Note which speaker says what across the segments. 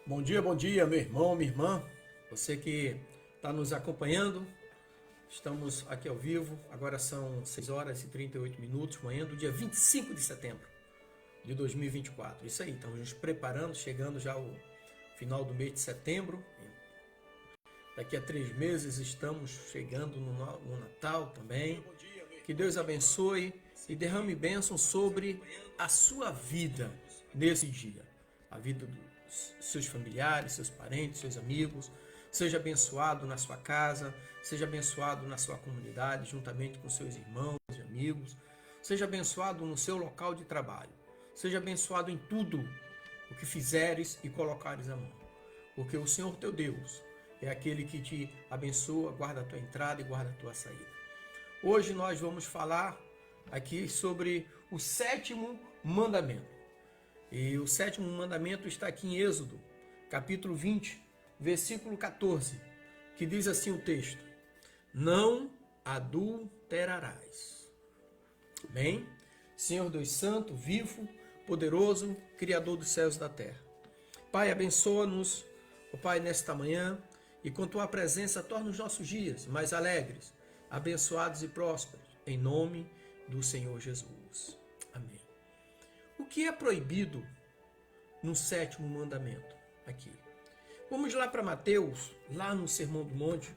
Speaker 1: Bom dia, meu irmão, minha irmã, você que está nos acompanhando. Estamos aqui ao vivo, agora são 6 horas e 38 minutos, manhã do dia 25 de setembro de 2024. Isso aí, estamos nos preparando, chegando já ao final do mês de setembro. Daqui a 3 meses estamos chegando no Natal também. Que Deus abençoe e derrame bênção sobre a sua vida nesse dia. A vida dos seus familiares, seus parentes, seus amigos. Seja abençoado na sua casa, seja abençoado na sua comunidade, juntamente com seus irmãos e amigos. Seja abençoado no seu local de trabalho. Seja abençoado em tudo o que fizeres e colocares a mão. Porque o Senhor teu Deus é aquele que te abençoa, guarda a tua entrada e guarda a tua saída. Hoje nós vamos falar aqui sobre o sétimo mandamento. E o sétimo mandamento está aqui em Êxodo, capítulo 20, versículo 14, que diz assim o texto: Não adulterarás. Bem, Senhor Deus Santo, vivo, poderoso, Criador dos céus e da terra. Pai, abençoa-nos, ó Pai, nesta manhã, e com Tua presença torna os nossos dias mais alegres, abençoados e prósperos, em nome do Senhor Jesus. Amém. O que é proibido no sétimo mandamento aqui? Vamos lá para Mateus, lá no Sermão do Monte,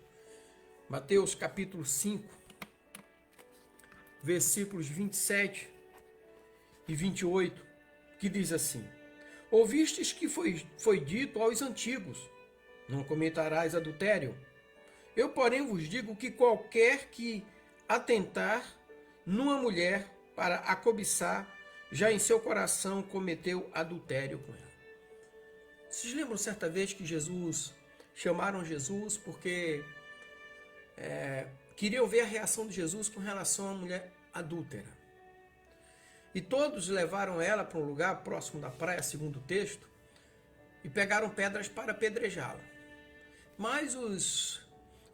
Speaker 1: Mateus capítulo 5, versículos 27 e 28, que diz assim: Ouvistes que foi dito aos antigos, não cometerás adultério. Eu, porém, vos digo que qualquer que atentar numa mulher para a cobiçar, já em seu coração cometeu adultério com ela. Vocês lembram certa vez que chamaram Jesus porque queriam ver a reação de Jesus com relação à mulher adúltera. E todos levaram ela para um lugar próximo da praia, segundo o texto, e pegaram pedras para apedrejá-la. Mas os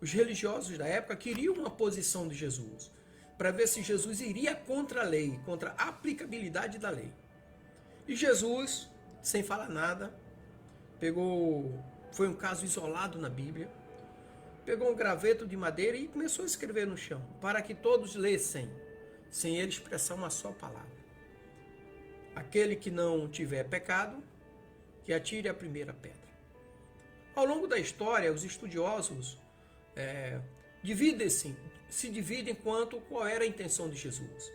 Speaker 1: religiosos da época queriam uma posição de Jesus, para ver se Jesus iria contra a lei, contra a aplicabilidade da lei. E Jesus, sem falar nada, foi um caso isolado na Bíblia, pegou um graveto de madeira e começou a escrever no chão, para que todos lessem, sem ele expressar uma só palavra. Aquele que não tiver pecado, que atire a primeira pedra. Ao longo da história, os estudiosos se dividem quanto qual era a intenção de Jesus.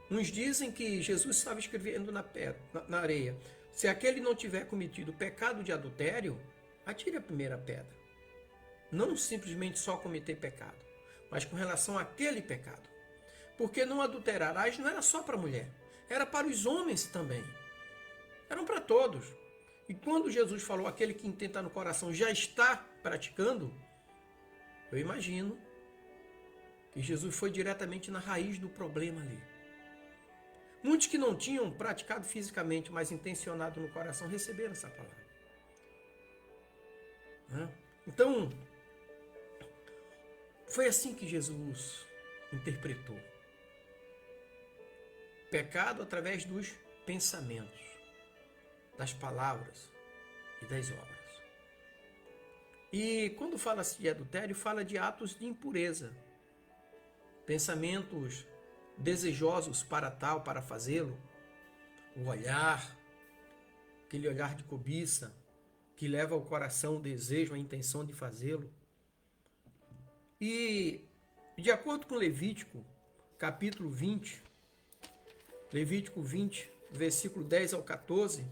Speaker 1: Uns dizem que Jesus estava escrevendo na areia: se aquele não tiver cometido o pecado de adultério, atire a primeira pedra. Não simplesmente só cometer pecado, mas com relação àquele pecado. Porque não adulterarás não era só para a mulher, era para os homens também. Eram para todos. E quando Jesus falou aquele que intenta no coração já está praticando, eu imagino que Jesus foi diretamente na raiz do problema ali. Muitos que não tinham praticado fisicamente, mas intencionado no coração, receberam essa palavra. Então, foi assim que Jesus interpretou. Pecado através dos pensamentos, das palavras e das obras. E quando fala-se de adultério, fala de atos de impureza. Pensamentos desejosos para tal, para fazê-lo. O olhar, aquele olhar de cobiça, que leva ao coração o desejo, a intenção de fazê-lo. E, de acordo com Levítico, capítulo 20, Levítico 20, versículo 10 ao 14,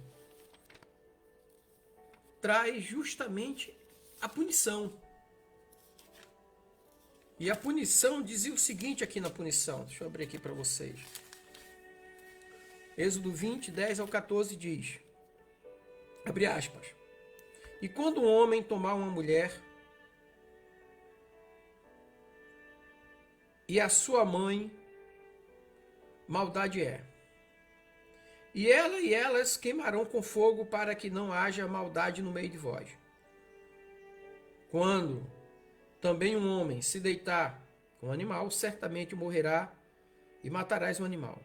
Speaker 1: traz justamente a punição. E a punição dizia o seguinte aqui na punição. Deixa eu abrir aqui para vocês. Êxodo 20, 10 ao 14 diz, abre aspas, e quando um homem tomar uma mulher e a sua mãe, maldade é. E ela e elas queimarão com fogo para que não haja maldade no meio de vós. Quando também um homem se deitar com um animal, certamente morrerá e matarás o animal.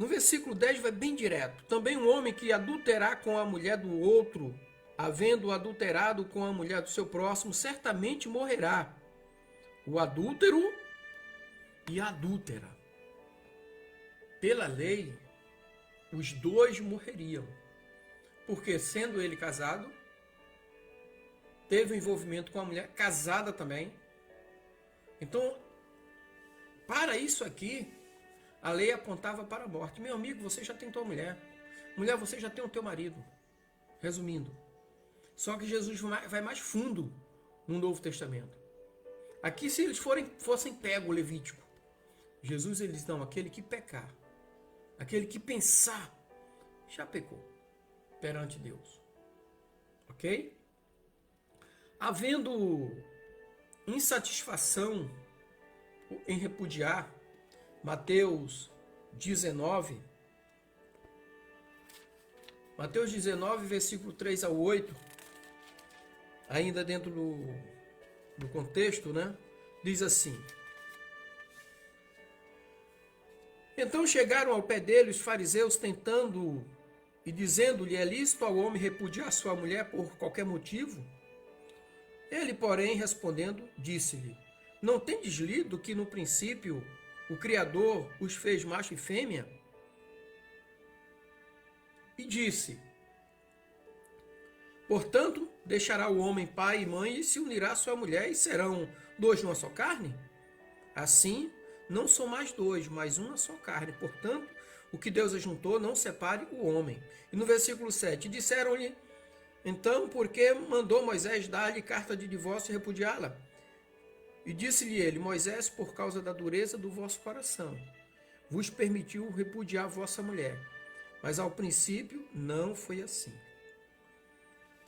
Speaker 1: No versículo 10 vai bem direto. Também um homem que adulterar com a mulher do outro, havendo adulterado com a mulher do seu próximo, certamente morrerá. O adúltero e a adúltera. Pela lei, os dois morreriam. Porque sendo ele casado, teve um envolvimento com a mulher casada também. Então, para isso aqui, a lei apontava para a morte. Meu amigo, você já tem tua mulher. Mulher, você já tem o teu marido. Resumindo. Só que Jesus vai mais fundo no Novo Testamento. Aqui, se eles fossem pego Levítico, Jesus, ele diz, não, aquele que pecar, aquele que pensar, já pecou perante Deus. Ok? Havendo insatisfação em repudiar, Mateus 19, versículo 3 ao 8, ainda dentro do contexto, né? Diz assim: Então chegaram ao pé dele os fariseus, tentando e dizendo-lhe: é lícito ao homem repudiar sua mulher por qualquer motivo? Ele, porém, respondendo, disse-lhe: Não tendes lido que no princípio o Criador os fez macho e fêmea? E disse: Portanto, deixará o homem pai e mãe e se unirá à sua mulher, e serão dois numa só carne? Assim, não são mais dois, mas uma só carne. Portanto, o que Deus ajuntou, não separe o homem. E no versículo 7, disseram-lhe: Então, por que mandou Moisés dar-lhe carta de divórcio e repudiá-la? E disse-lhe ele: Moisés, por causa da dureza do vosso coração, vos permitiu repudiar vossa mulher. Mas ao princípio não foi assim.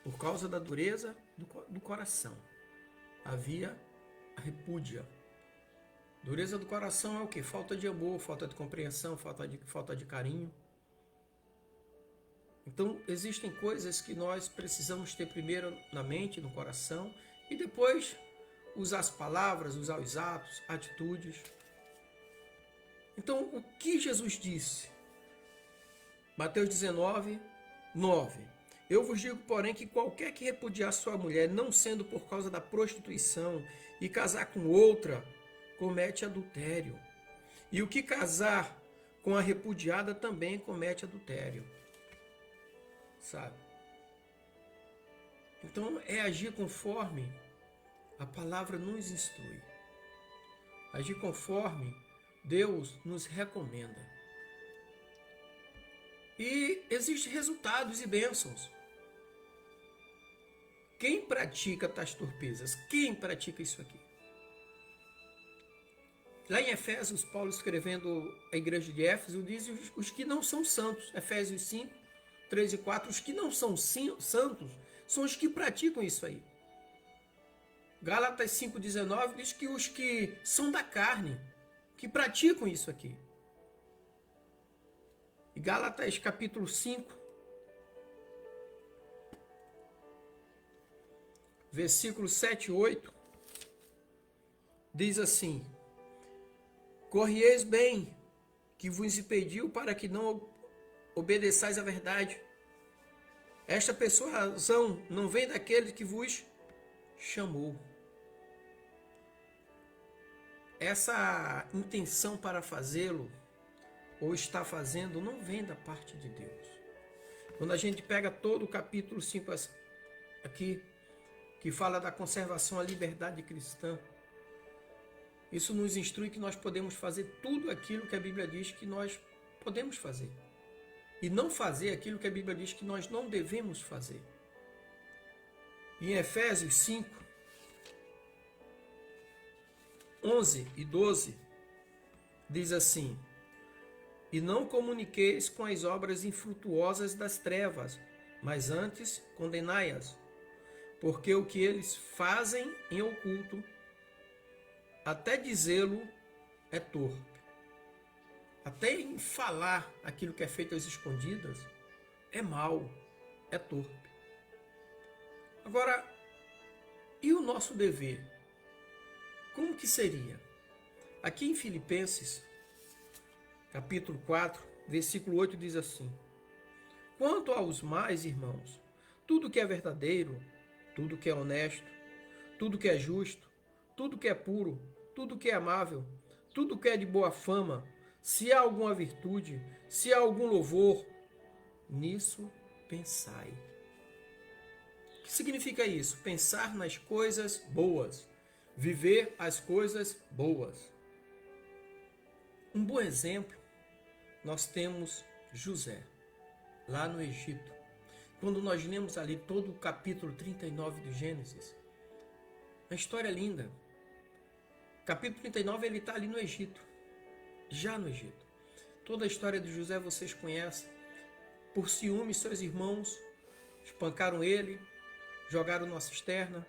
Speaker 1: Por causa da dureza do coração, havia a repúdia. Dureza do coração é o quê? Falta de amor, falta de compreensão, falta de carinho. Então, existem coisas que nós precisamos ter primeiro na mente, no coração, e depois usar as palavras, usar os atos, atitudes. Então, o que Jesus disse? Mateus 19, 9. Eu vos digo, porém, que qualquer que repudiar sua mulher, não sendo por causa da prostituição, e casar com outra, comete adultério. E o que casar com a repudiada também comete adultério. Sabe? Então é agir conforme a palavra nos instrui. Agir conforme Deus nos recomenda. E existem resultados e bênçãos. Quem pratica tais torpezas? Quem pratica isso aqui? Lá em Efésios, Paulo escrevendo a igreja de Éfeso, diz os que não são santos. Efésios 5, 3 e 4, os que não são santos são os que praticam isso aí. Gálatas 5,19 diz que os que são da carne, que praticam isso aqui. E Gálatas capítulo 5, versículos 7 e 8, diz assim: Corrieis bem, que vos impediu para que não obedeçais à verdade. Esta persuasão não vem daquele que vos chamou. Essa intenção para fazê-lo, ou está fazendo, não vem da parte de Deus. Quando a gente pega todo o capítulo 5 aqui, que fala da conservação à liberdade cristã, isso nos instrui que nós podemos fazer tudo aquilo que a Bíblia diz que nós podemos fazer. E não fazer aquilo que a Bíblia diz que nós não devemos fazer. E em Efésios 5, 11 e 12, diz assim: E não comuniqueis com as obras infrutuosas das trevas, mas antes condenai-as, porque o que eles fazem em oculto, até dizê-lo, é torpe. Até em falar aquilo que é feito às escondidas, é mal, é torpe. Agora, e o nosso dever? Como que seria? Aqui em Filipenses, capítulo 4, versículo 8 diz assim: quanto aos mais, irmãos, tudo que é verdadeiro, tudo que é honesto, tudo que é justo, tudo que é puro, tudo que é amável, tudo que é de boa fama, se há alguma virtude, se há algum louvor, nisso pensai. O que significa isso? Pensar nas coisas boas, viver as coisas boas. Um bom exemplo, nós temos José, lá no Egito. Quando nós lemos ali todo o capítulo 39 do Gênesis, uma história linda. Capítulo 39, ele está ali no Egito, já no Egito. Toda a história de José vocês conhecem. Por ciúme, seus irmãos espancaram ele, jogaram numa cisterna,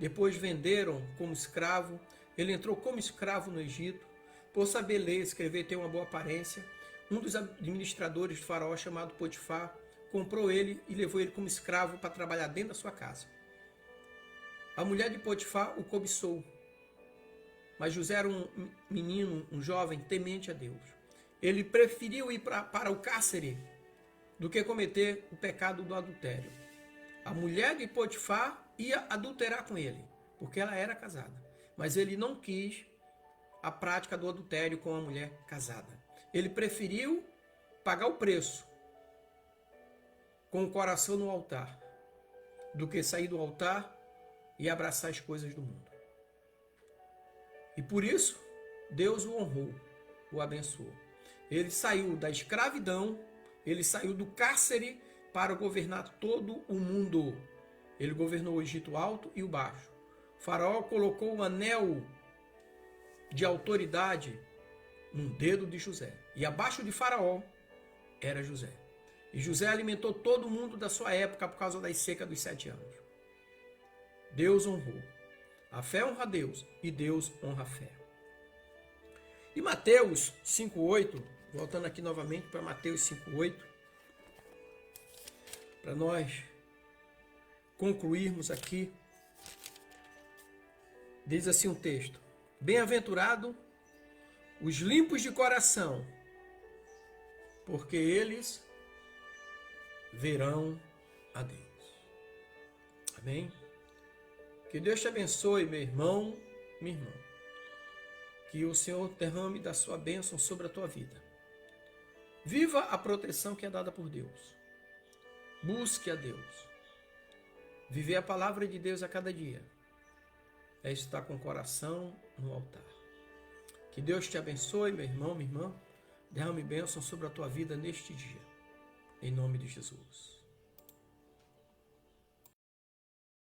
Speaker 1: depois venderam como escravo. Ele entrou como escravo no Egito. Por saber ler, escrever, ter uma boa aparência, um dos administradores do faraó, chamado Potifar, comprou ele e levou ele como escravo para trabalhar dentro da sua casa. A mulher de Potifar o cobiçou, mas José era um menino, um jovem temente a Deus. Ele preferiu ir para o cárcere do que cometer o pecado do adultério. A mulher de Potifar ia adulterar com ele, porque ela era casada, mas ele não quis a prática do adultério com a mulher casada. Ele preferiu pagar o preço com o coração no altar, do que sair do altar e abraçar as coisas do mundo. E por isso, Deus o honrou, o abençoou. Ele saiu da escravidão, ele saiu do cárcere para governar todo o mundo. Ele governou o Egito Alto e o Baixo. O faraó colocou o anel de autoridade num dedo de José. E abaixo de Faraó era José. E José alimentou todo mundo da sua época por causa das secas dos 7 anos. Deus honrou. A fé honra a Deus e Deus honra a fé. E Mateus 5,8, voltando aqui novamente para Mateus 5,8, para nós concluirmos aqui, diz assim um texto: bem-aventurado os limpos de coração, porque eles verão a Deus. Amém? Que Deus te abençoe, meu irmão, minha irmã. Que o Senhor derrame da sua bênção sobre a tua vida. Viva a proteção que é dada por Deus. Busque a Deus. Viver a palavra de Deus a cada dia é estar com o coração no altar. Que Deus te abençoe, meu irmão, minha irmã. Derrame bênção sobre a tua vida neste dia. Em nome de Jesus.